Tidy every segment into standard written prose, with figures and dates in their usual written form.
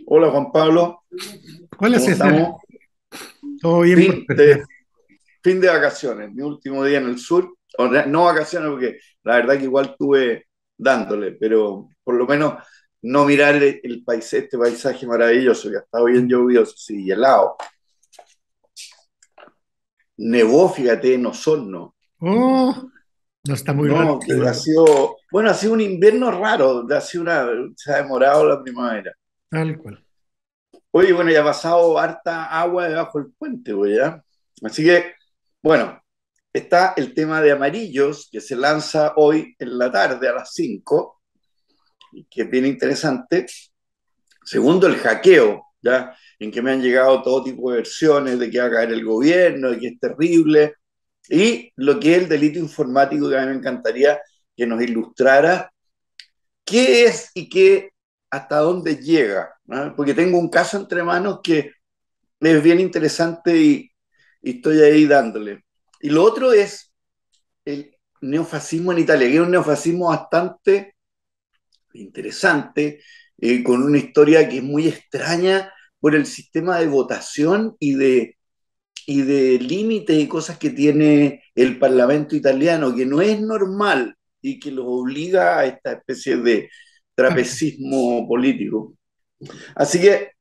Hola Juan Pablo, Hola ¿cómo César, estamos? todo bien por Fin suerte. de, fin de vacaciones, mi último día en el sur. No vacaciones porque la verdad que igual estuve dándole, pero por lo menos no mirar este paisaje maravilloso que ha estado bien lluvioso, sí, y helado. Nevó, fíjate, en Osorno. Oh, no está muy raro. No, que ha sido, bueno, ha sido un invierno raro, se ha demorado la primavera. Tal cual. Oye, bueno, ya ha pasado harta agua debajo del puente, güey, ¿ya? Así que, bueno, está el tema de Amarillos, que se lanza hoy en la tarde a las 5, que es bien interesante. Segundo, el hackeo, ¿ya? En que me han llegado todo tipo de versiones de que va a caer el gobierno, de que es terrible. Y lo que es el delito informático, que a mí me encantaría que nos ilustrara qué es y qué, hasta dónde llega, ¿no? Porque tengo un caso entre manos que es bien interesante y estoy ahí dándole. Y lo otro es el neofascismo en Italia, que es un neofascismo bastante interesante, con una historia que es muy extraña por el sistema de votación y de límites y cosas que tiene el Parlamento italiano, que no es normal y que los obliga a esta especie de trapecismo político. Así que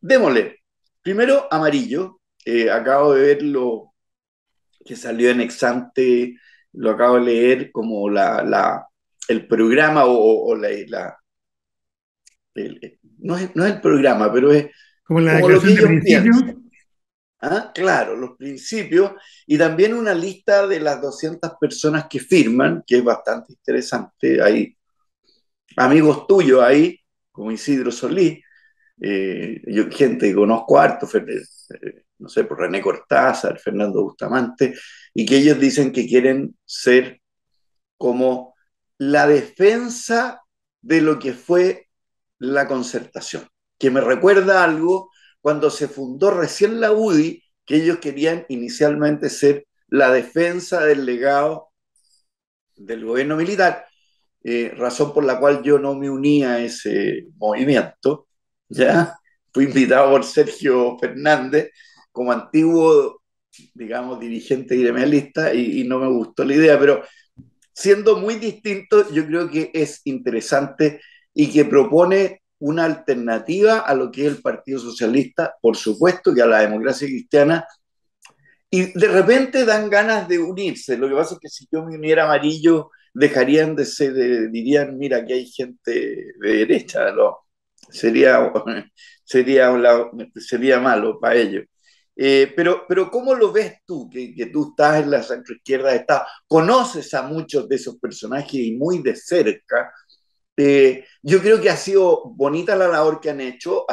démosle. Primero, Amarillo. Acabo de ver lo que salió en Exante, lo acabo de leer como el programa o no es el programa, pero es Como la como lo que declaración de ellos principio. piensan. ¿Ah? Claro, los principios y también una lista de las 200 personas que firman, que es bastante interesante. Hay amigos tuyos ahí, como Isidro Solís, gente que conozco harto, no sé, por René Cortázar, Fernando Bustamante, y que ellos dicen que quieren ser como la defensa de lo que fue la concertación, que me recuerda algo cuando se fundó recién la UDI, que ellos querían inicialmente ser la defensa del legado del gobierno militar, razón por la cual yo no me uní a ese movimiento, ¿ya? Fui invitado por Sergio Fernández como antiguo, digamos, dirigente gremialista y no me gustó la idea, pero siendo muy distinto, yo creo que es interesante y que propone una alternativa a lo que es el Partido Socialista, por supuesto que a la democracia cristiana, y de repente dan ganas de unirse. Lo que pasa es que si yo me uniera a Amarillo, dejarían de ser, dirían, mira, aquí hay gente de derecha, ¿no? Sería, sería malo para ellos. Pero ¿cómo lo ves tú? Que tú estás en la centroizquierda, conoces a muchos de esos personajes y muy de cerca. Yo creo que ha sido bonita la labor que han hecho,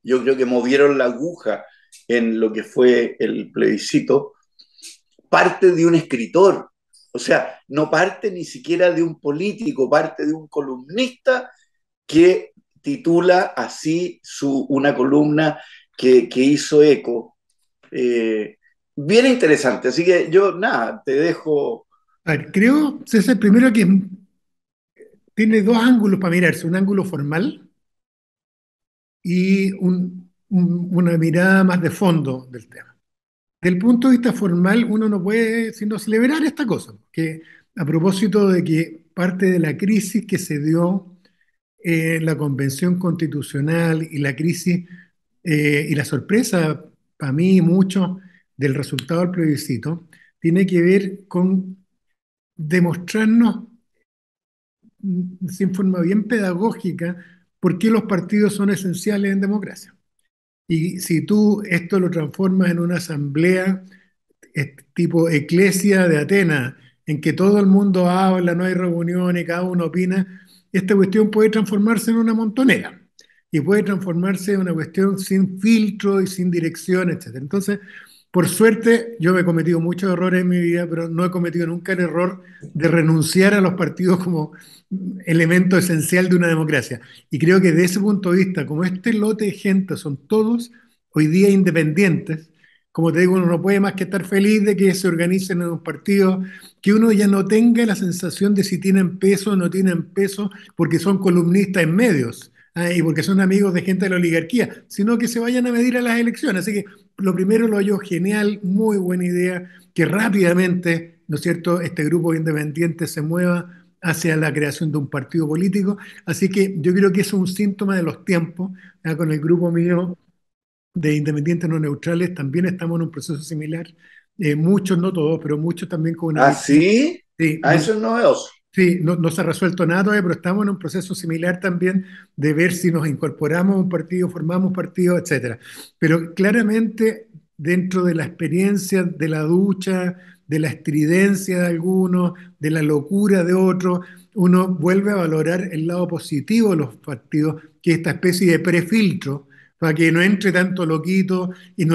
yo creo que movieron la aguja en lo que fue el plebiscito, parte de un escritor, o sea, no parte ni siquiera de un político, parte de un columnista que titula así una columna que hizo eco. Eh, Bien interesante, así que yo, nada, te dejo. A ver, creo, César, primero que tiene dos ángulos para mirarse, un ángulo formal y una mirada más de fondo del tema. Del punto de vista formal, uno no puede sino celebrar esta cosa, que a propósito de que parte de la crisis que se dio en la Convención Constitucional y la crisis y la sorpresa para mí y muchos del resultado del plebiscito tiene que ver con demostrarnos sin forma bien pedagógica por qué los partidos son esenciales en democracia. Y si tú esto lo transformas en una asamblea tipo Eclesia de Atenas, en que todo el mundo habla, no hay reuniones, cada uno opina, esta cuestión puede transformarse en una montonera y puede transformarse en una cuestión sin filtro y sin dirección, etcétera. Entonces, por suerte, yo he cometido muchos errores en mi vida, pero no he cometido nunca el error de renunciar a los partidos como elemento esencial de una democracia. Y creo que de ese punto de vista, como este lote de gente son todos hoy día independientes, como te digo, uno no puede más que estar feliz de que se organicen en un partido, que uno ya no tenga la sensación de si tienen peso o no tienen peso, porque son columnistas en medios. y porque son amigos de gente de la oligarquía, sino que se vayan a medir a las elecciones. Así que lo primero lo hallo genial, muy buena idea, que rápidamente, ¿no es cierto?, este grupo independiente se mueva hacia la creación de un partido político. Así que yo creo que eso es un síntoma de los tiempos. Con el grupo mío de independientes no neutrales también estamos en un proceso similar. Muchos, no todos, pero muchos también con una ¿Ah, visión. sí? Sí, Ah, eso es novedoso. sí, no se ha resuelto nada todavía, pero estamos en un proceso similar también de ver si nos incorporamos a un partido, formamos un partido, etcétera. Pero claramente, dentro de la experiencia de la ducha, de la estridencia de algunos, de la locura de otros, uno vuelve a valorar el lado positivo de los partidos, que es esta especie de prefiltro, para que no entre tanto loquito y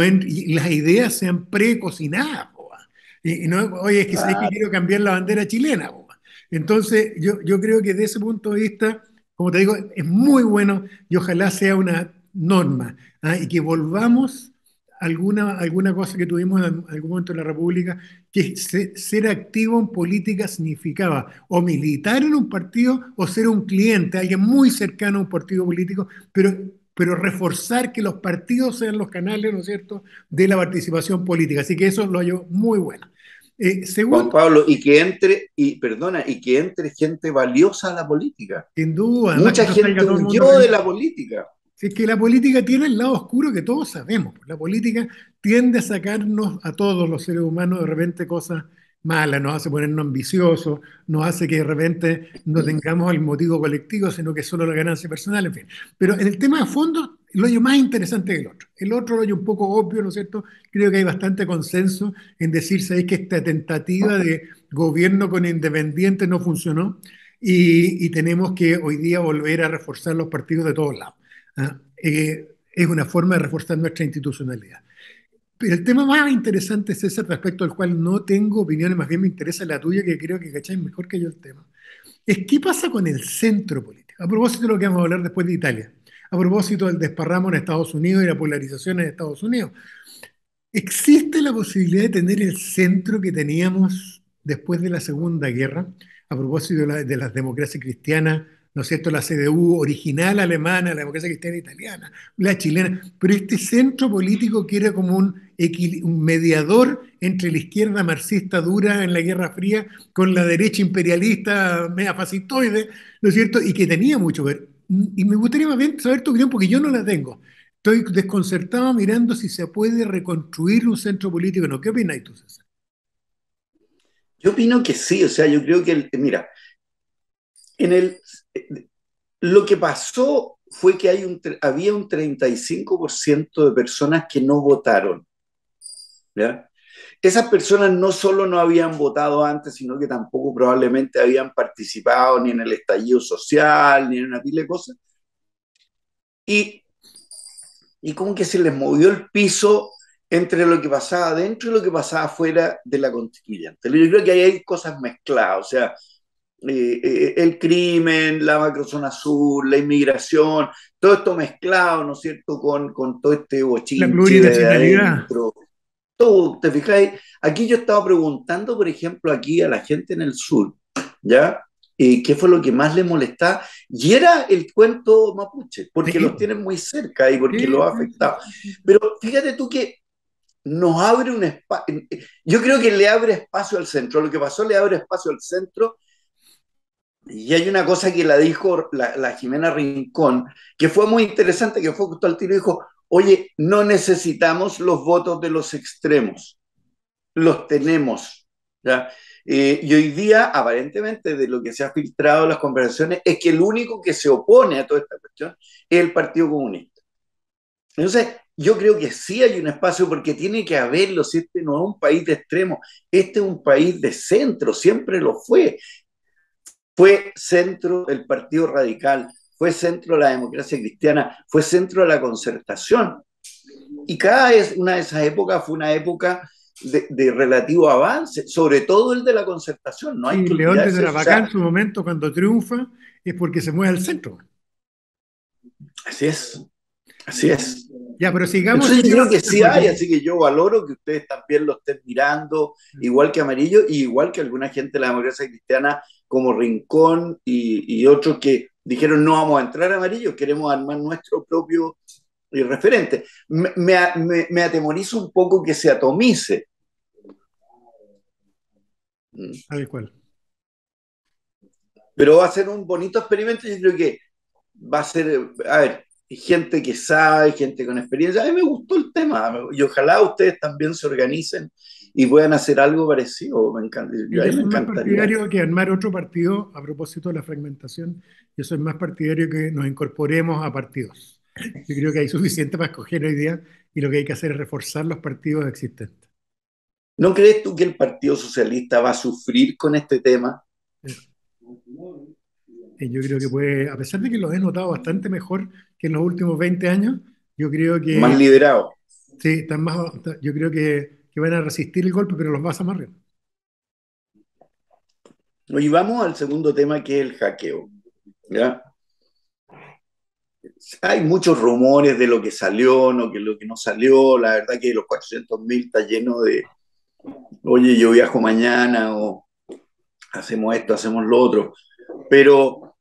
las ideas sean precocinadas. Po, va. Y no, oye, es que sabéis que Ah, quiero cambiar la bandera chilena. Po. Entonces, yo creo que desde ese punto de vista, como te digo, es muy bueno y ojalá sea una norma, y que volvamos a alguna cosa que tuvimos en algún momento en la República, que ser activo en política significaba o militar en un partido o ser un cliente, alguien muy cercano a un partido político, pero reforzar que los partidos sean los canales, ¿no es cierto?, de la participación política. Así que eso lo hallo muy bueno. Juan Segundo, Pablo, y que entre gente valiosa a la política. sin duda, además que Mucha no salga gente todo el mundo huyó de la reluciendo. política. Si es que la política tiene el lado oscuro que todos sabemos. La política tiende a sacarnos a todos los seres humanos de repente cosas malas, nos hace ponernos ambiciosos, nos hace que de repente no tengamos el motivo colectivo, sino que solo la ganancia personal, en fin. Pero en el tema de fondo, lo hallo más interesante que el otro. El otro lo hallo un poco obvio, ¿no es cierto? Creo que hay bastante consenso en decir, ¿sabéis que esta tentativa de gobierno con independientes no funcionó? Y tenemos que hoy día volver a reforzar los partidos de todos lados. Es una forma de reforzar nuestra institucionalidad. Pero el tema más interesante es ese respecto al cual no tengo opiniones, más bien me interesa la tuya, que creo que cacháis mejor que yo el tema. Es qué pasa con el centro político. A propósito de lo que vamos a hablar después de Italia, a propósito del desparramo en Estados Unidos y la polarización en Estados Unidos. ¿Existe la posibilidad de tener el centro que teníamos después de la Segunda Guerra? A propósito de las democracias cristianas, ¿no es cierto? La CDU original alemana, la democracia cristiana italiana, la chilena, pero este centro político que era como un mediador entre la izquierda marxista dura en la Guerra Fría con la derecha imperialista media fascistoide, ¿no es cierto? Y que tenía mucho que ver. Y me gustaría más bien saber tu opinión, porque yo no la tengo. Estoy desconcertado mirando si se puede reconstruir un centro político. ¿No? ¿Qué opináis tú, César? Yo opino que sí, o sea, yo creo que, mira, en el, lo que pasó fue que había un 35% de personas que no votaron, ¿ya? Esas personas no solo no habían votado antes, sino que tampoco probablemente habían participado ni en el estallido social, ni en una pila de cosas. Y, y como que se les movió el piso entre lo que pasaba adentro y lo que pasaba fuera de la constituyente. Yo creo que ahí hay cosas mezcladas, o sea, el crimen, la macrozona sur, la inmigración, todo esto mezclado, ¿no es cierto?, con todo este La bochinche de plurinacionalidad. adentro. Todo, ¿te fijáis? Aquí yo estaba preguntando, por ejemplo, aquí a la gente en el sur, ¿ya? ¿Qué fue lo que más le molestaba? Y era el cuento mapuche, porque los Sí, tienen muy cerca y porque sí, los ha sí, afectado. Pero fíjate tú que nos abre un espacio, yo creo que le abre espacio al centro, lo que pasó le abre espacio al centro, y hay una cosa que la dijo la Jimena Rincón, que fue muy interesante, que fue justo al tiro y dijo, oye, no necesitamos los votos de los extremos, los tenemos, ¿ya? Y hoy día, aparentemente, de lo que se ha filtrado en las conversaciones, es que el único que se opone a toda esta cuestión es el Partido Comunista. Entonces, yo creo que sí hay un espacio porque tiene que haberlo, si este no es un país de extremo, este es un país de centro, siempre lo fue. Fue centro el Partido Radical, fue centro la democracia cristiana, fue centro de la concertación. Y una de esas épocas fue una época de relativo avance, sobre todo el de la concertación, no hay sí, que León de olvidarse eso. O Tarapacá sea, en su momento, cuando triunfa, es porque se mueve al centro. así es, así es. Ya, pero sigamos, Entonces yo sigamos, creo que sí hay, porque así que yo valoro que ustedes también lo estén mirando, igual que Amarillo, y igual que alguna gente de la democracia cristiana como Rincón y otros que dijeron no vamos a entrar amarillos, queremos armar nuestro propio referente. Me atemoriza un poco que se atomice. Tal cual. Pero va a ser un bonito experimento. Yo creo que va a ser, a ver, gente que sabe, gente con experiencia. A mí me gustó el tema y ojalá ustedes también se organicen y puedan hacer algo parecido. Me encanta, Y a yo mí me soy más encantaría. partidario que armar otro partido a propósito de la fragmentación. Yo soy más partidario que nos incorporemos a partidos. Yo creo que hay suficiente para escoger hoy día y lo que hay que hacer es reforzar los partidos existentes. ¿No crees tú que el Partido Socialista va a sufrir con este tema? Eh, Y yo creo que puede, a pesar de que lo he notado bastante mejor que en los últimos 20 años, yo creo Más que liderado. sí, están más, yo creo que van a resistir el golpe, pero los vas a amarrar. Y vamos al segundo tema que es el hackeo. ¿Ya? Hay muchos rumores de lo que salió, no, que lo que no salió. La verdad que los 400.000 está lleno de, oye, yo viajo mañana o hacemos esto, hacemos lo otro. Pero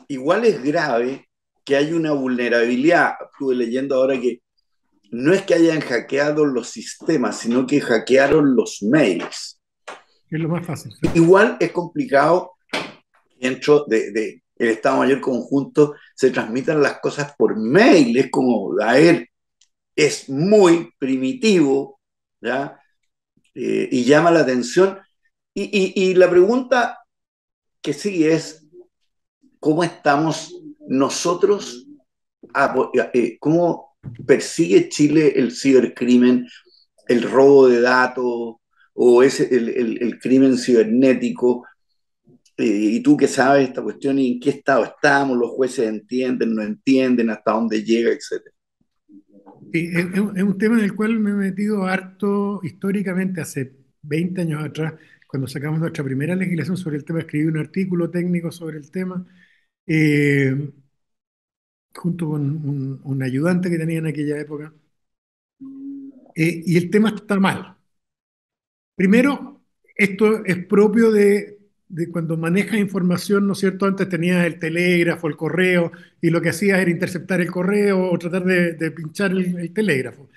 igual es grave que hay una vulnerabilidad. Estuve leyendo ahora que no es que hayan hackeado los sistemas, sino que hackearon los mails. Es lo más fácil, ¿sí? Igual es complicado dentro de el Estado Mayor Conjunto se transmitan las cosas por mail. Es como, a ver, es muy primitivo, ¿ya? Y llama la atención. Y la pregunta que sigue es, ¿cómo estamos nosotros? ¿Cómo persigue Chile el cibercrimen, el robo de datos o el crimen cibernético? Y tú que sabes esta cuestión y en qué estado estamos, los jueces entienden, no entienden, hasta dónde llega, etcétera. Sí, es un tema en el cual me he metido harto históricamente hace 20 años atrás, cuando sacamos nuestra primera legislación sobre el tema, escribí un artículo técnico sobre el tema, eh, junto con un ayudante que tenía en aquella época, y el tema está mal. Primero, esto es propio de cuando manejas información, ¿no es cierto? Antes tenías el telégrafo, el correo, y lo que hacías era interceptar el correo o tratar de pinchar el telégrafo.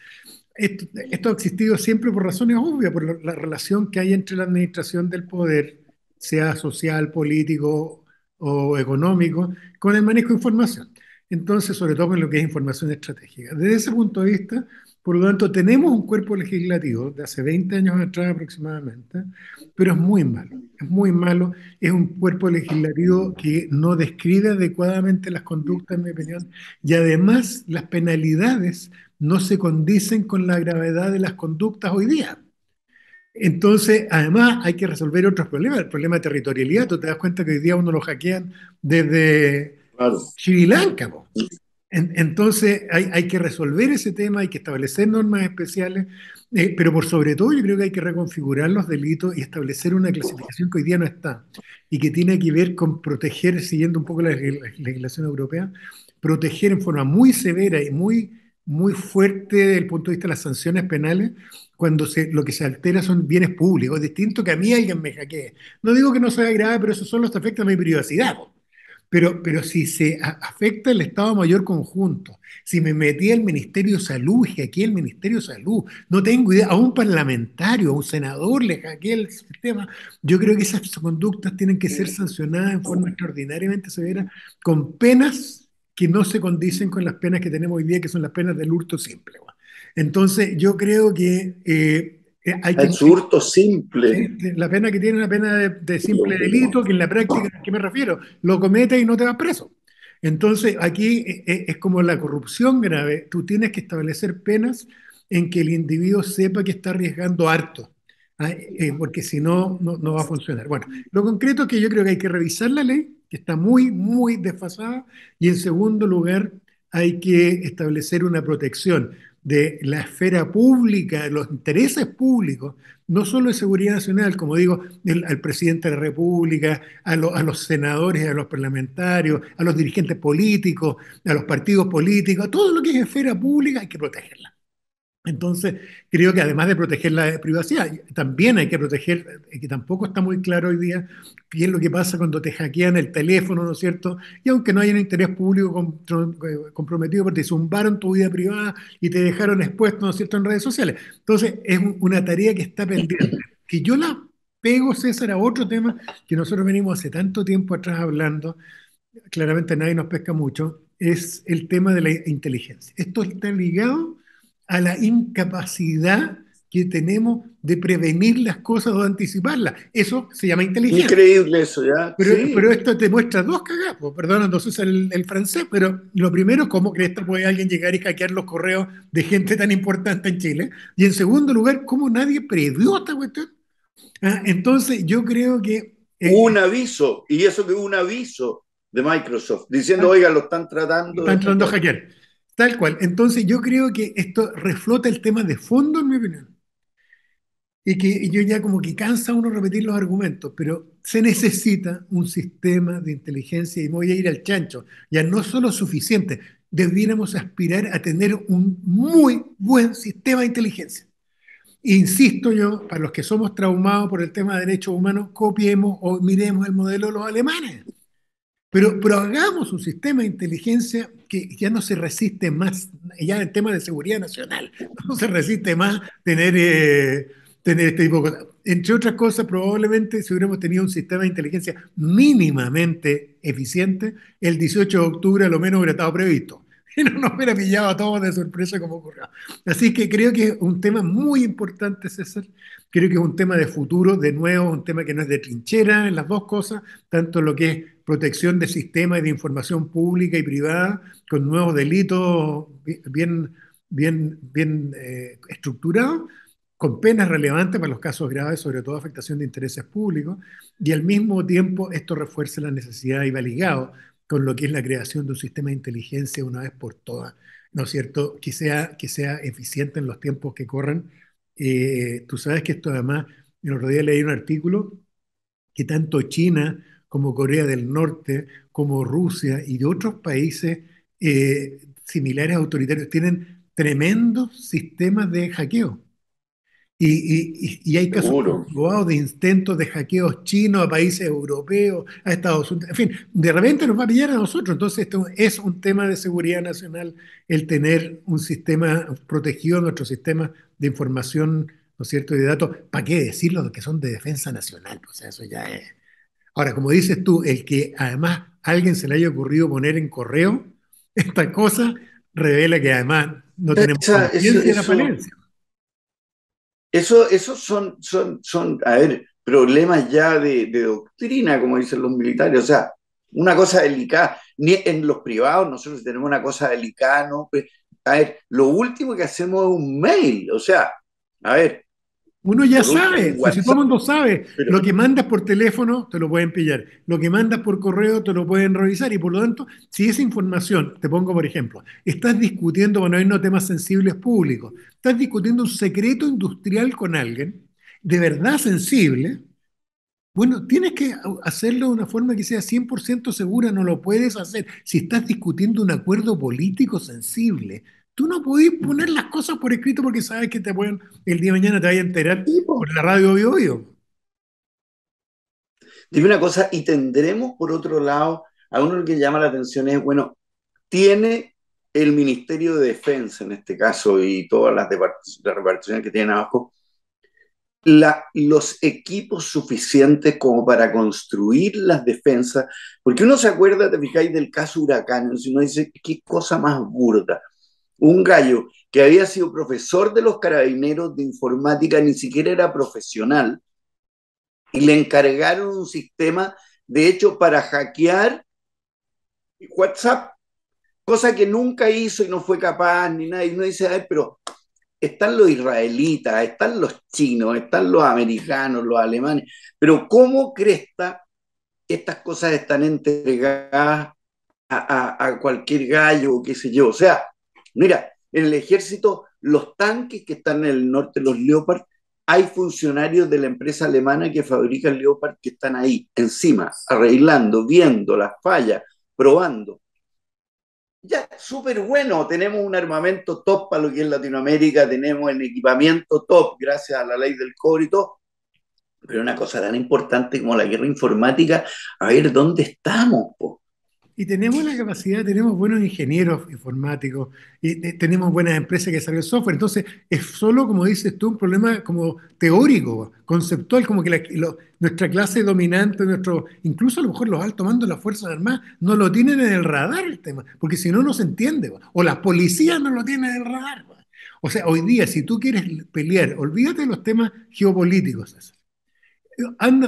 Esto ha existido siempre por razones obvias, por la relación que hay entre la administración del poder, sea social, político o económico, con el manejo de información. Entonces, sobre todo con lo que es información estratégica. Desde ese punto de vista, por lo tanto, tenemos un cuerpo legislativo de hace 20 años atrás aproximadamente, pero es muy malo. Es muy malo, es un cuerpo legislativo que no describe adecuadamente las conductas, en mi opinión, y además las penalidades no se condicen con la gravedad de las conductas hoy día. Entonces, además, hay que resolver otros problemas. El problema de territorialidad, tú te das cuenta que hoy día uno lo hackean desde Claro. Sri Lanka, po. Entonces, hay que resolver ese tema, hay que establecer normas especiales, pero por sobre todo yo creo que hay que reconfigurar los delitos y establecer una clasificación que hoy día no está y que tiene que ver con proteger, siguiendo un poco la legislación europea, proteger en forma muy severa y muy fuerte desde el punto de vista de las sanciones penales cuando lo que se altera son bienes públicos, distinto que a mí alguien me hackee. No digo que no sea grave, pero eso solo afecta a mi privacidad, po. Pero si se afecta el Estado Mayor Conjunto, si me metí al Ministerio de Salud, hackeé el Ministerio de Salud, no tengo idea, a un parlamentario, a un senador le hackeé el sistema, yo creo que esas conductas tienen que ser sancionadas en forma extraordinariamente severa, con penas que no se condicen con las penas que tenemos hoy día, que son las penas del hurto simple, weón. Entonces, yo creo que hay que El surto sí, simple. la pena que tiene una pena de simple delito, que en la práctica, ¿a qué me refiero? Lo cometes y no te vas preso. Entonces, aquí es como la corrupción grave. Tú tienes que establecer penas en que el individuo sepa que está arriesgando harto, ¿ah? Porque si no, no va a funcionar. Bueno, lo concreto es que yo creo que hay que revisar la ley, que está muy desfasada, y en segundo lugar, hay que establecer una protección de la esfera pública, de los intereses públicos, no solo de seguridad nacional, como digo, al presidente de la República, a los senadores, a los parlamentarios, a los dirigentes políticos, a los partidos políticos, todo lo que es esfera pública hay que protegerla. Entonces, creo que además de proteger la privacidad, también hay que proteger, que tampoco está muy claro hoy día, qué es lo que pasa cuando te hackean el teléfono, ¿no es cierto? Y aunque no haya un interés público comprometido, porque te zumbaron tu vida privada y te dejaron expuesto, ¿no es cierto?, en redes sociales. Entonces, es una tarea que está pendiente. Que yo la pego, César, a otro tema que nosotros venimos hace tanto tiempo atrás hablando, claramente nadie nos pesca mucho, es el tema de la inteligencia. Esto está ligado a la incapacidad que tenemos de prevenir las cosas o de anticiparlas. Eso se llama inteligencia. Increíble eso, ¿ya? Pero Sí. esto te muestra dos cagazos, perdón, no sé usar el francés, pero lo primero, ¿cómo crees que puede alguien llegar y hackear los correos de gente tan importante en Chile? Y en segundo lugar, ¿cómo nadie previó esta cuestión? Ah, entonces, yo creo que Hubo un aviso, y eso que hubo un aviso de Microsoft, diciendo, oiga, lo están tratando de están tratando de hackear. hackear. Tal cual. Entonces yo creo que esto reflota el tema de fondo, en mi opinión. Y que yo ya como que cansa uno repetir los argumentos, pero se necesita un sistema de inteligencia, y me voy a ir al chancho, ya no solo suficiente, debiéramos aspirar a tener un muy buen sistema de inteligencia. Insisto yo, para los que somos traumados por el tema de derechos humanos, copiemos o miremos el modelo de los alemanes. Pero hagamos un sistema de inteligencia que ya no se resiste más, ya en tema de seguridad nacional, no se resiste más tener este tipo de cosas. Entre otras cosas, probablemente si hubiéramos tenido un sistema de inteligencia mínimamente eficiente, el 18 de octubre a lo menos hubiera estado previsto. Y no nos hubiera pillado a todos de sorpresa como ocurrió. Así que creo que es un tema muy importante, César. Creo que es un tema de futuro, de nuevo, un tema que no es de trinchera en las dos cosas, tanto lo que es protección de sistemas de información pública y privada, con nuevos delitos bien estructurados, con penas relevantes para los casos graves, sobre todo afectación de intereses públicos, y al mismo tiempo esto refuerza la necesidad y va ligado con lo que es la creación de un sistema de inteligencia una vez por todas, ¿no es cierto? Que sea eficiente en los tiempos que corren. Tú sabes que esto además, el otro día leí un artículo que tanto China como Corea del Norte, como Rusia y de otros países similares autoritarios tienen tremendos sistemas de hackeo. Y hay casos Seguro. comprobados de intentos de hackeos chinos a países europeos, a Estados Unidos. En fin, de repente nos va a pillar a nosotros. Entonces, esto es un tema de seguridad nacional el tener un sistema protegido, nuestro sistema de información, ¿no es cierto?, y de datos. ¿Para qué decirlo? Que son de defensa nacional. O sea, eso ya es. Ahora, como dices tú, el que además a alguien se le haya ocurrido poner en correo esta cosa revela que además no tenemos Esa- eso, conciencia de la eso, falencia. eso son, a ver, problemas ya de doctrina, como dicen los militares. O sea, una cosa delicada. Ni en los privados nosotros tenemos una cosa delicada, ¿no? A ver, lo último que hacemos es un mail. O sea, a ver, Uno ya por último sabe, un pues si todo WhatsApp. el mundo sabe, Pero, lo que mandas por teléfono te lo pueden pillar, lo que mandas por correo te lo pueden revisar y por lo tanto, si esa información, te pongo por ejemplo, estás discutiendo, bueno, hay no temas sensibles públicos, estás discutiendo un secreto industrial con alguien, de verdad sensible, bueno, tienes que hacerlo de una forma que sea 100% segura, no lo puedes hacer. Si estás discutiendo un acuerdo político sensible, tú no podés poner las cosas por escrito porque sabes que te pueden, el día de mañana te vaya a enterar tipo, por la radio Bio Bio. dime una cosa, y tendremos por otro lado, a uno lo que llama la atención es, bueno, tiene el Ministerio de Defensa en este caso y todas las reparticiones que tienen abajo, los equipos suficientes como para construir las defensas, porque uno se acuerda, te fijáis, del caso Huracán, y uno dice, qué cosa más burda. Un gallo que había sido profesor de los carabineros de informática, ni siquiera era profesional, y le encargaron un sistema, de hecho, para hackear WhatsApp, cosa que nunca hizo y no fue capaz ni nada. Y uno dice, a ver, pero están los israelitas, están los chinos, están los americanos, los alemanes, pero ¿cómo cresta estas cosas están entregadas a cualquier gallo o qué sé yo? O sea, mira, en el ejército, los tanques que están en el norte, los Leopard, hay funcionarios de la empresa alemana que fabrica el Leopard que están ahí, encima, arreglando, viendo las fallas, probando. ya, súper bueno, tenemos un armamento top para lo que es Latinoamérica, tenemos el equipamiento top gracias a la ley del cobre y todo, pero una cosa tan importante como la guerra informática, a ver dónde estamos, po. Y tenemos la capacidad, tenemos buenos ingenieros informáticos, y tenemos buenas empresas que desarrollan software. Entonces, es solo, como dices tú, un problema como teórico, conceptual, como que nuestra clase dominante, incluso a lo mejor los altos mandos de las Fuerzas Armadas, no lo tienen en el radar el tema, porque si no, no se entiende. O las policías no lo tienen en el radar. O sea, hoy día, si tú quieres pelear, olvídate de los temas geopolíticos, César.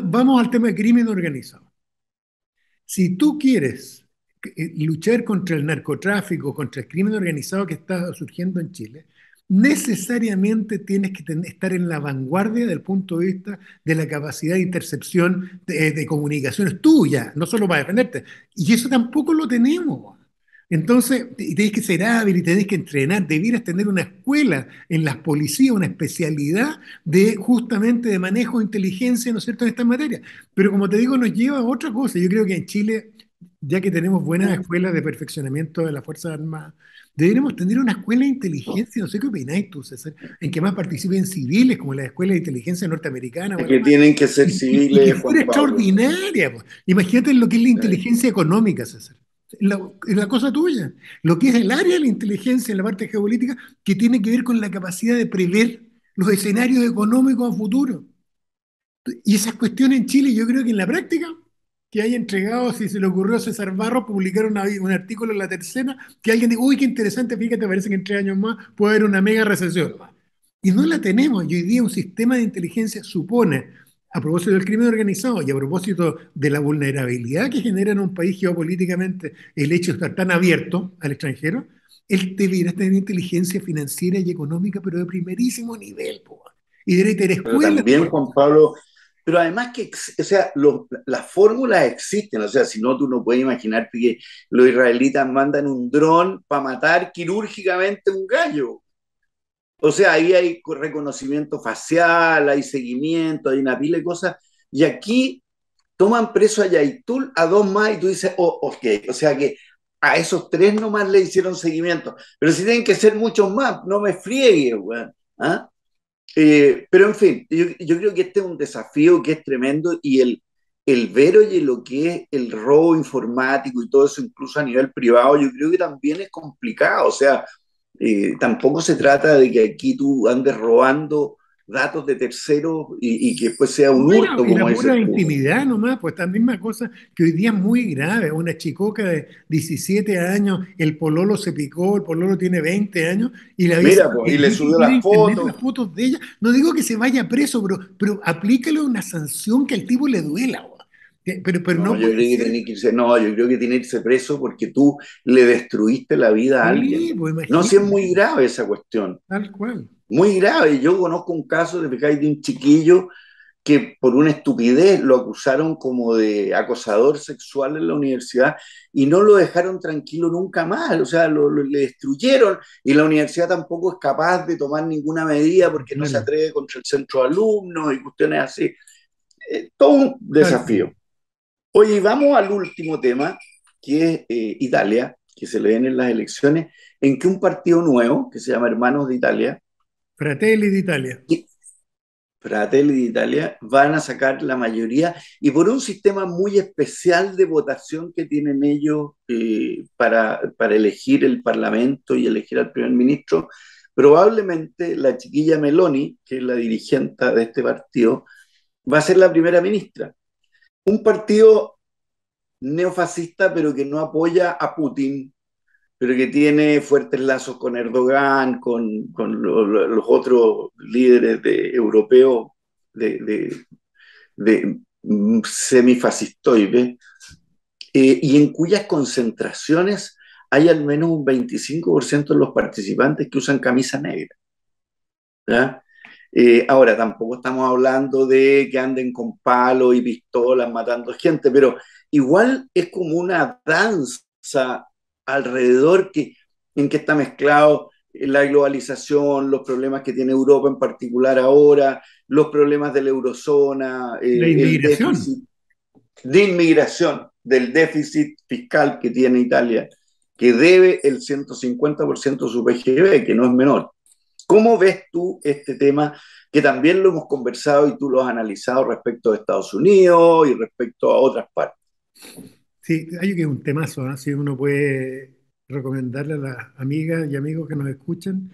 Vamos al tema de crimen organizado. Si tú quieres luchar contra el narcotráfico, contra el crimen organizado que está surgiendo en Chile, necesariamente tienes que estar en la vanguardia del punto de vista de la capacidad de intercepción de comunicaciones tuya, no solo para defenderte. Y eso tampoco lo tenemos. Entonces, tenés que ser hábil y tenés que entrenar. Debieras tener una escuela en las policías, una especialidad de justamente de manejo de inteligencia, ¿no es cierto?, en estas materias. Pero como te digo, nos lleva a otra cosa. Yo creo que en Chile, ya que tenemos buenas escuelas de perfeccionamiento de las Fuerzas Armadas, deberíamos tener una escuela de inteligencia, no sé qué opináis tú, César, en que más participen civiles, como la escuela de inteligencia norteamericana o Que alemana, tienen que ser y que civiles, fuera Juan Pablo. extraordinaria, pues. Imagínate lo que es la inteligencia económica, César. La cosa tuya, lo que es el área de la inteligencia en la parte geopolítica, que tiene que ver con la capacidad de prever los escenarios económicos a futuro. Y esas cuestiones en Chile, yo creo que en la práctica, que haya entregado, si se le ocurrió a César Barros publicar un artículo en la tercera, que alguien diga, uy, qué interesante, fíjate, parece que en 3 años más puede haber una mega recesión. Y no la tenemos. Y hoy día un sistema de inteligencia supone, a propósito del crimen organizado y a propósito de la vulnerabilidad que genera en un país geopolíticamente el hecho de estar tan abierto al extranjero, él debería tener inteligencia financiera y económica, pero de primerísimo nivel, po. Y debería tener Pero escuelas. también, Juan Pablo, pero además que, o sea, las fórmulas existen, o sea, si no, tú no puedes imaginarte que los israelitas mandan un dron para matar quirúrgicamente un gallo. O sea, ahí hay reconocimiento facial, hay seguimiento, hay una pila de cosas, y aquí toman preso a Yaitul, a dos más, y tú dices, oh, ok, o sea que a esos tres nomás le hicieron seguimiento, pero si tienen que ser muchos más, no me friegue, weón. ¿Ah? Pero en fin, yo creo que este es un desafío que es tremendo y el ver, oye, lo que es el robo informático y todo eso, incluso a nivel privado, yo creo que también es complicado. O sea, tampoco se trata de que aquí tú andes robando datos de terceros y que después sea un Bueno, hurto, y la como dices pura tú. intimidad nomás, pues esta misma cosa que hoy día es muy grave. Una chicoca de 17 años, el pololo se picó, el pololo tiene 20 años, y la vieja Mira, pues, y le dice que subió tiene las internet las fotos. fotos de ella. No digo que se vaya preso, pero aplícale una sanción que al tipo le duela, güey. Pero No, no yo creo puede que ser. tiene que irse, no, yo creo que tiene que irse preso porque tú le destruiste la vida a Sí, alguien. pues No, si es imagínate, muy grave esa cuestión. tal cual. Muy grave. Yo conozco un caso de un chiquillo que por una estupidez lo acusaron como de acosador sexual en la universidad y no lo dejaron tranquilo nunca más. O sea, le destruyeron y la universidad tampoco es capaz de tomar ninguna medida porque no se Claro, atreve contra el centro de alumnos y cuestiones así. Todo un tal cual. desafío. Oye, vamos al último tema, que es Italia, que se le vienen las elecciones, en que un partido nuevo, que se llama Hermanos de Italia, Fratelli d'Italia. y Fratelli d'Italia, van a sacar la mayoría y por un sistema muy especial de votación que tienen ellos para elegir el Parlamento y elegir al primer ministro, probablemente la chiquilla Meloni, que es la dirigente de este partido, va a ser la primera ministra. Un partido neofascista, pero que no apoya a Putin, pero que tiene fuertes lazos con Erdogan, los otros líderes europeos de, de semifascistoides, y en cuyas concentraciones hay al menos un 25% de los participantes que usan camisa negra. ¿Ya? Ahora, tampoco estamos hablando de que anden con palos y pistolas matando gente, pero igual es como una danza alrededor en que está mezclado la globalización, los problemas que tiene Europa en particular ahora, los problemas de la eurozona, La el inmigración. déficit de inmigración, del déficit fiscal que tiene Italia. que debe el 150% de su PGB, que no es menor. ¿Cómo ves tú este tema que también lo hemos conversado y tú lo has analizado respecto de Estados Unidos y respecto a otras partes? Sí, hay que es un temazo, ¿eh? Si uno puede recomendarle a las amigas y amigos que nos escuchan,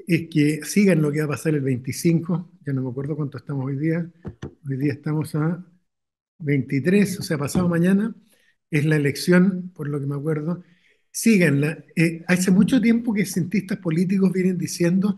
es que sigan lo que va a pasar el 25, ya no me acuerdo cuánto estamos hoy día estamos a 23, o sea, pasado mañana, es la elección, por lo que me acuerdo, síganla. Hace mucho tiempo que cientistas políticos vienen diciendo,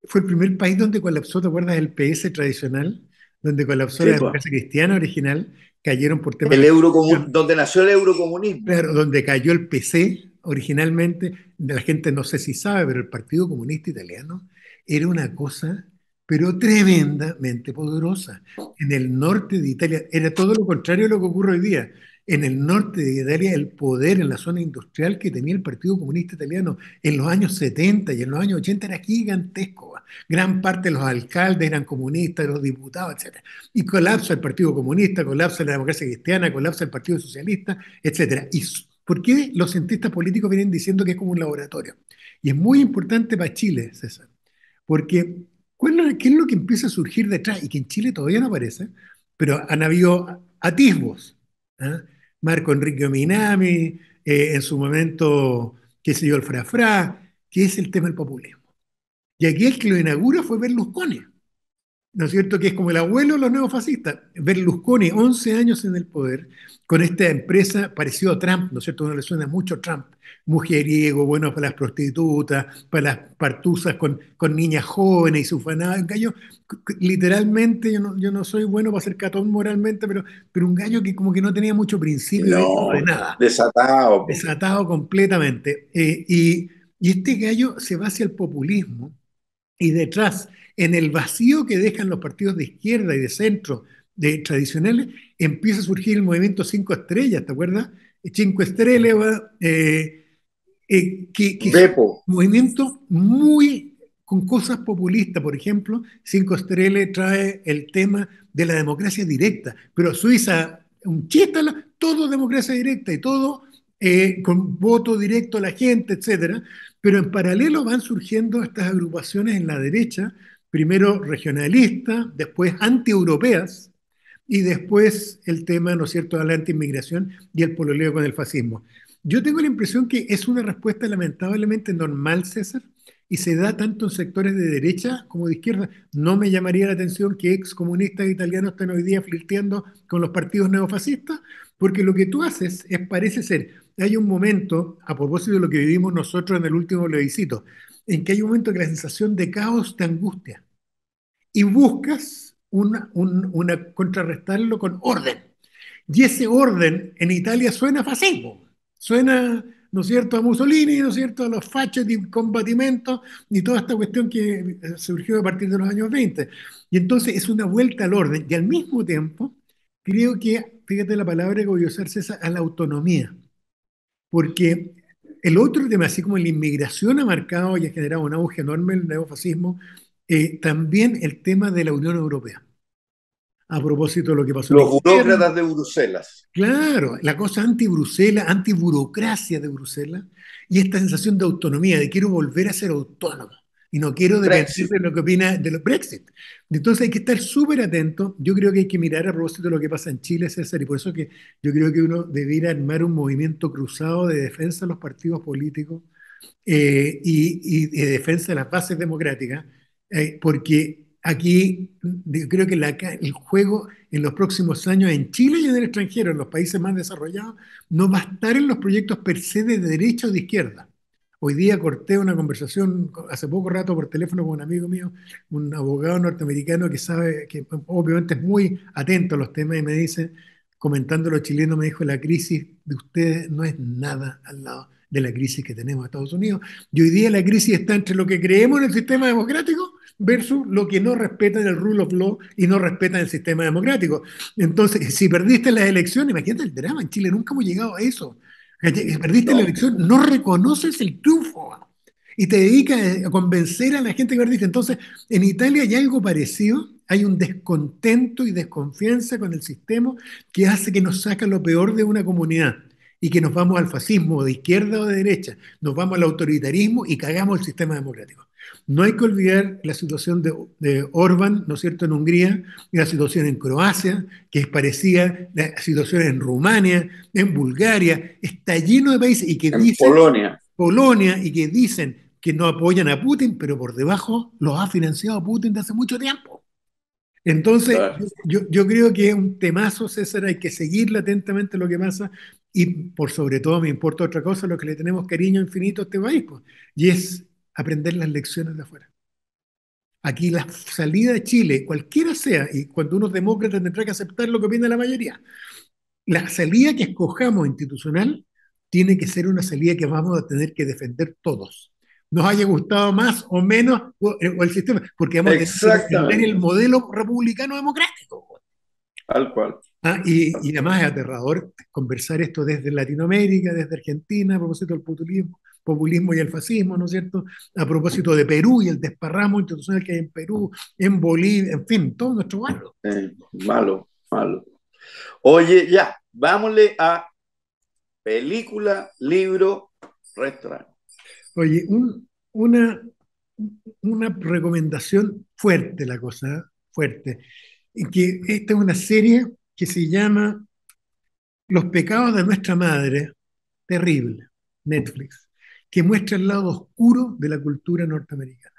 fue el primer país donde colapsó, ¿te acuerdas? El PS tradicional, donde colapsó la Sí, pues. democracia cristiana original, cayeron por temas El de eurocomun corrupción. donde nació el eurocomunismo. Claro, donde cayó el PC originalmente, la gente no sé si sabe, pero el Partido Comunista Italiano era una cosa, pero tremendamente poderosa. En el norte de Italia, era todo lo contrario de lo que ocurre hoy día. En el norte de Italia, el poder en la zona industrial que tenía el Partido Comunista Italiano en los años 70 y en los años 80 era gigantesco. Gran parte de los alcaldes eran comunistas, los diputados, etcétera. Y colapsa el Partido Comunista, colapsa la democracia cristiana, colapsa el Partido Socialista, etcétera. ¿Y por qué los cientistas políticos vienen diciendo que es como un laboratorio? Y es muy importante para Chile, César, porque ¿qué es lo que empieza a surgir detrás? Y que en Chile todavía no aparece, pero han habido atisbos. ¿Ah? Marco Enrique Minami, en su momento, qué sé yo, el Frafra, que es el tema del populismo. Y aquí el que lo inaugura fue Berlusconi. ¿No es cierto? Que es como el abuelo de los neofascistas. Berlusconi, 11 años en el poder, con esta empresa parecido a Trump, ¿no es cierto? Uno le suena mucho a Trump, mujeriego, bueno para las prostitutas, para las partusas con niñas jóvenes y su fanada. Un gallo, literalmente, yo no soy bueno para ser catón moralmente, pero un gallo que como que no tenía mucho principio dentro de No, nada, desatado, po. desatado completamente. Y este gallo se va hacia el populismo y detrás, en el vacío que dejan los partidos de izquierda y de centro de tradicionales, empieza a surgir el movimiento Cinco Estrellas, ¿te acuerdas? Cinco Estrellas, que es un Bepo, movimiento muy con cosas populistas. Por ejemplo, Cinco Estrellas trae el tema de la democracia directa, pero Suiza, un chiste, todo democracia directa y todo con voto directo a la gente, etcétera. Pero en paralelo van surgiendo estas agrupaciones en la derecha, primero regionalistas, después antieuropeas, y después el tema, ¿no es cierto?, de la antiinmigración y el pololeo con el fascismo. Yo tengo la impresión que es una respuesta lamentablemente normal, César, y se da tanto en sectores de derecha como de izquierda. No me llamaría la atención que excomunistas italianos estén hoy día flirteando con los partidos neofascistas, porque lo que tú haces es, parece ser, hay un momento, a propósito de lo que vivimos nosotros en el último plebiscito, en que hay un momento que la sensación de caos te angustia y buscas contrarrestarlo con orden. Y ese orden en Italia suena a fascismo, suena, ¿no es cierto?, a Mussolini, ¿no es cierto?, a los fachos de combatimiento y toda esta cuestión que surgió a partir de los años 20. Y entonces es una vuelta al orden y al mismo tiempo creo que, fíjate la palabra que voy a usar, César, a la autonomía, porque el otro tema, así como la inmigración ha marcado y ha generado un auge enorme el neofascismo, también el tema de la Unión Europea. A propósito de lo que pasó en los Inglaterra, burócratas de Bruselas. claro, la cosa anti-Bruselas, anti-burocracia de Bruselas y esta sensación de autonomía, de quiero volver a ser autónomo y no quiero depender Brexit. de lo que opina de los Brexit. Entonces hay que estar súper atento. Yo creo que hay que mirar a propósito de lo que pasa en Chile, César, y por eso que yo creo que uno debiera armar un movimiento cruzado de defensa de los partidos políticos y de defensa de las bases democráticas, porque aquí yo creo que el juego en los próximos años en Chile y en el extranjero, en los países más desarrollados, no va a estar en los proyectos per se de derecha o de izquierda. Hoy día corté una conversación hace poco rato por teléfono con un amigo mío, un abogado norteamericano que sabe, que obviamente es muy atento a los temas y me dice, comentando lo chileno, me dijo, la crisis de ustedes no es nada al lado de la crisis que tenemos en Estados Unidos. Y hoy día la crisis está entre lo que creemos en el sistema democrático versus lo que no respetan el rule of law y no respetan el sistema democrático. Entonces, si perdiste las elecciones, imagínate el drama, en Chile nunca hemos llegado a eso. Si perdiste la No. elección, no reconoces el triunfo y te dedicas a convencer a la gente que perdiste. Entonces, en Italia hay algo parecido, hay un descontento y desconfianza con el sistema que hace que nos saca lo peor de una comunidad. y que nos vamos al fascismo de izquierda o de derecha, nos vamos al autoritarismo y cagamos el sistema democrático. No hay que olvidar la situación de Orbán, ¿no es cierto?, en Hungría, y la situación en Croacia, que es parecida, la situación en Rumania, en Bulgaria, está lleno de países y que En dicen, Polonia. Polonia, y que dicen que no apoyan a Putin, pero por debajo los ha financiado Putin de hace mucho tiempo. Entonces, Claro. yo creo que es un temazo, César, hay que seguir atentamente lo que pasa y por sobre todo me importa otra cosa, lo que le tenemos cariño infinito a este país, pues, y es aprender las lecciones de afuera. Aquí la salida de Chile, cualquiera sea, y cuando uno es demócrata tendrá que aceptar lo que opina la mayoría, la salida que escojamos institucional tiene que ser una salida que vamos a tener que defender todos. Nos haya gustado más o menos o el sistema, porque vamos a tener que defender el Exactamente, modelo republicano democrático. tal cual. Y además es aterrador conversar esto desde Latinoamérica, desde Argentina, a propósito del populismo y el fascismo, ¿no es cierto? A propósito de Perú y el desparramo institucional que hay en Perú, en Bolivia, en fin, todo nuestro barrio. Malo, malo. Oye, ya, vámonle a película, libro, restaurante. Oye, una recomendación fuerte, la cosa, fuerte, en que esta es una serie que se llama Los pecados de nuestra madre, terrible, Netflix, que muestra el lado oscuro de la cultura norteamericana.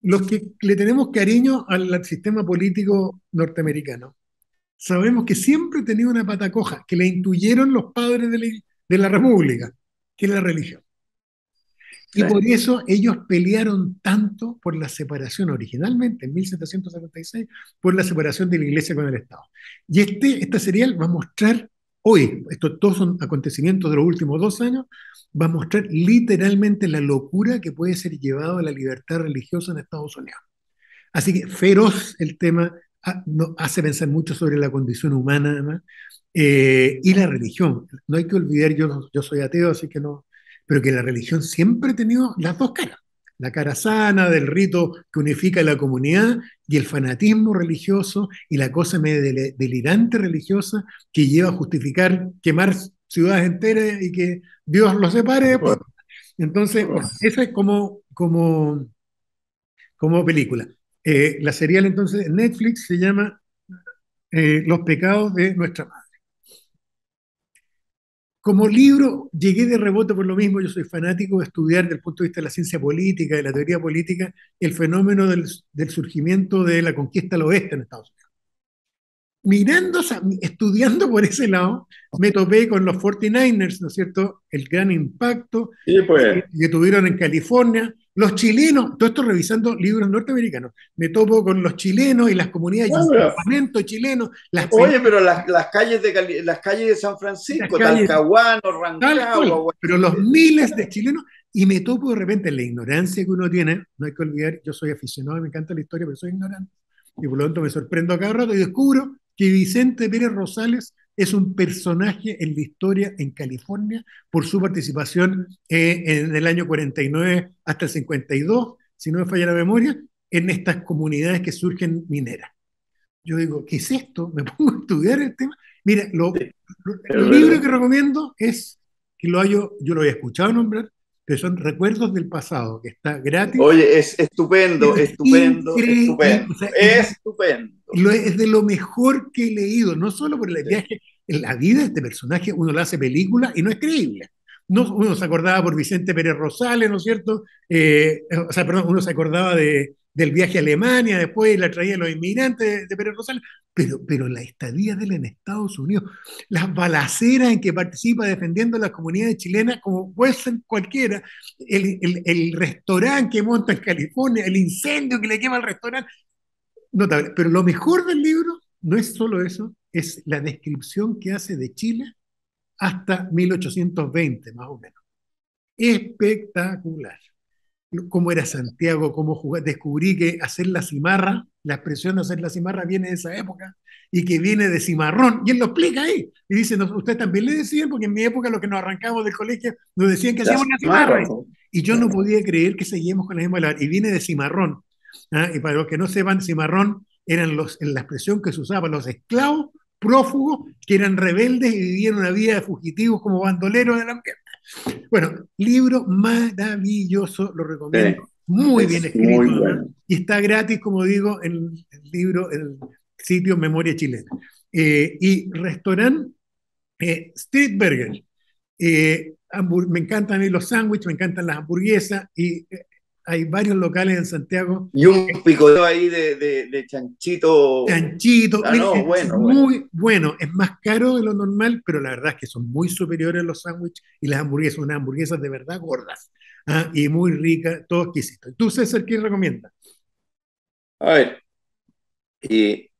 Los que le tenemos cariño al sistema político norteamericano, sabemos que siempre tenía una pata coja, que le intuyeron los padres de la República, que es la religión. Y Sí. por eso ellos pelearon tanto por la separación originalmente, en 1776, por la separación de la iglesia con el Estado. Y esta serial va a mostrar hoy, estos todos son acontecimientos de los últimos 2 años, va a mostrar literalmente la locura que puede ser llevado a la libertad religiosa en Estados Unidos. Así que feroz el tema, hace pensar mucho sobre la condición humana además, y la religión. No hay que olvidar, yo soy ateo, así que no, pero que la religión siempre ha tenido las dos caras. La cara sana del rito que unifica la comunidad y el fanatismo religioso y la cosa medio delirante religiosa que lleva a justificar quemar ciudades enteras y que Dios los separe después. Entonces, bueno, esa es como película. La serial entonces en Netflix se llama Los pecados de nuestra madre. Como libro, llegué de rebote por lo mismo, yo soy fanático de estudiar desde el punto de vista de la ciencia política, de la teoría política, el fenómeno del surgimiento de la conquista al oeste en Estados Unidos. Mirando, estudiando por ese lado, me topé con los 49ers, ¿no es cierto? El gran impacto Y pues, que tuvieron en California. Los chilenos, todo esto revisando libros norteamericanos, me topo con los chilenos y las comunidades y un bueno, campamento chileno, las oye, peleas, pero las calles de San las Francisco, calles, Talcahuano, tal cual, Rancagua, pero los miles de chilenos, y me topo de repente en la ignorancia que uno tiene, no hay que olvidar, yo soy aficionado, me encanta la historia, pero soy ignorante, y por lo tanto me sorprendo a cada rato y descubro que Vicente Pérez Rosales es un personaje en la historia en California por su participación en el año 49 hasta el 52, si no me falla la memoria, en estas comunidades que surgen mineras. Yo digo, ¿qué es esto? Me pongo a estudiar el tema. Mira, sí, el es libro que verdad. recomiendo es, que yo lo había escuchado nombrar, que son Recuerdos del Pasado, que está gratis, Oye, es estupendo, pero es estupendo, increíble, o estupendo, sea, estupendo. es de lo mejor que he leído, no solo por el Sí. viaje, en la vida de este personaje, uno lo hace película y no es creíble. No, uno se acordaba por Vicente Pérez Rosales, ¿no es cierto? O sea, perdón, uno se acordaba del viaje a Alemania, después la traía los inmigrantes de Pérez Rosales, pero la estadía de él en Estados Unidos, las balaceras en que participa defendiendo las comunidades chilenas, como puede ser cualquiera, el restaurante que monta en California, el incendio que le quema al restaurante, notable. Pero lo mejor del libro no es solo eso, es la descripción que hace de Chile hasta 1820, más o menos. Espectacular. Cómo era Santiago, cómo jugar. Descubrí que hacer la cimarra, la expresión de hacer la cimarra viene de esa época y que viene de cimarrón. Y él lo explica ahí. Y dice, no, usted también le decían, porque en mi época los que nos arrancamos del colegio nos decían que hacíamos Las una cimarra. marras, ¿no? Y yo no podía creer que seguíamos con la misma palabra. Y viene de cimarrón. ¿Ah? Y para los que no sepan, cimarrón eran la expresión que se usaba para los esclavos prófugos que eran rebeldes y vivían una vida de fugitivos como bandoleros de la ambiente. Bueno, libro maravilloso, lo recomiendo, Sí, muy bien es muy escrito además, bueno. y está gratis, como digo, en el libro, en el sitio Memoria Chilena. Y restaurante Street Burger. Me encantan a mí los sándwiches, me encantan las hamburguesas y hay varios locales en Santiago. Y un picoteo ahí de chanchito. Chanchito, Ah, mira, no, es bueno, bueno. muy bueno, es más caro de lo normal, pero la verdad es que son muy superiores los sándwiches y las hamburguesas, unas hamburguesas de verdad gordas, ¿ah? Y muy ricas, todo exquisito. ¿Tú, César, qué recomiendas? A ver,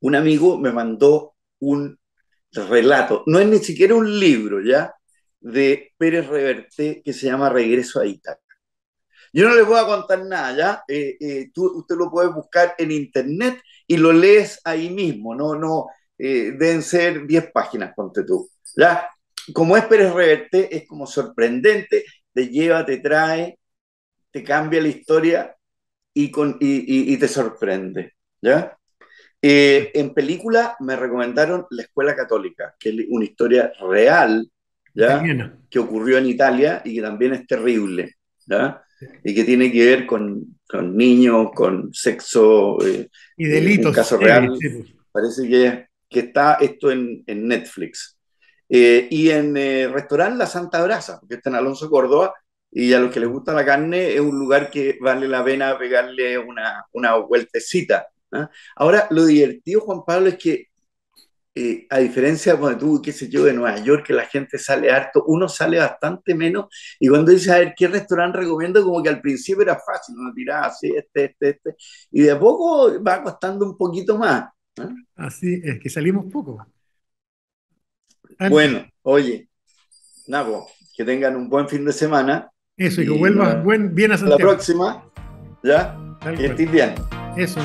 un amigo me mandó un relato, no es ni siquiera un libro, ¿ya? De Pérez Reverte que se llama Regreso a Ítaca. Yo no les voy a contar nada, ¿ya? Usted lo puede buscar en internet y lo lees ahí mismo, no, no, deben ser 10 páginas, ponte tú, ¿ya? Como es Pérez Reverte, es como sorprendente, te lleva, te trae, te cambia la historia y te sorprende, ¿ya? En película me recomendaron La Escuela Católica, que es una historia real, ¿ya? Italiano. Que ocurrió en Italia y que también es terrible, ¿ya? Y que tiene que ver con niños, con sexo, Y un delitos caso heavy, real. sí, pues. Parece que está esto en Netflix. Y en restaurante La Santa Brasa, que está en Alonso Córdoba, y a los que les gusta la carne es un lugar que vale la pena pegarle una vueltecita, ¿no? Ahora, lo divertido, Juan Pablo, es que a diferencia de tú, qué sé yo, de Nueva York, que la gente sale harto, uno sale bastante menos, y cuando dice, a ver, ¿qué restaurante recomiendo? Como que al principio era fácil, uno tiraba así, y de a poco va costando un poquito más, ¿no? Así es que salimos poco. Bueno, oye, Napo, que tengan un buen fin de semana, Eso, y que y nos vuelvas vemos bien a la Santiago, próxima, ¿ya? tal Que cual. estés bien. Eso.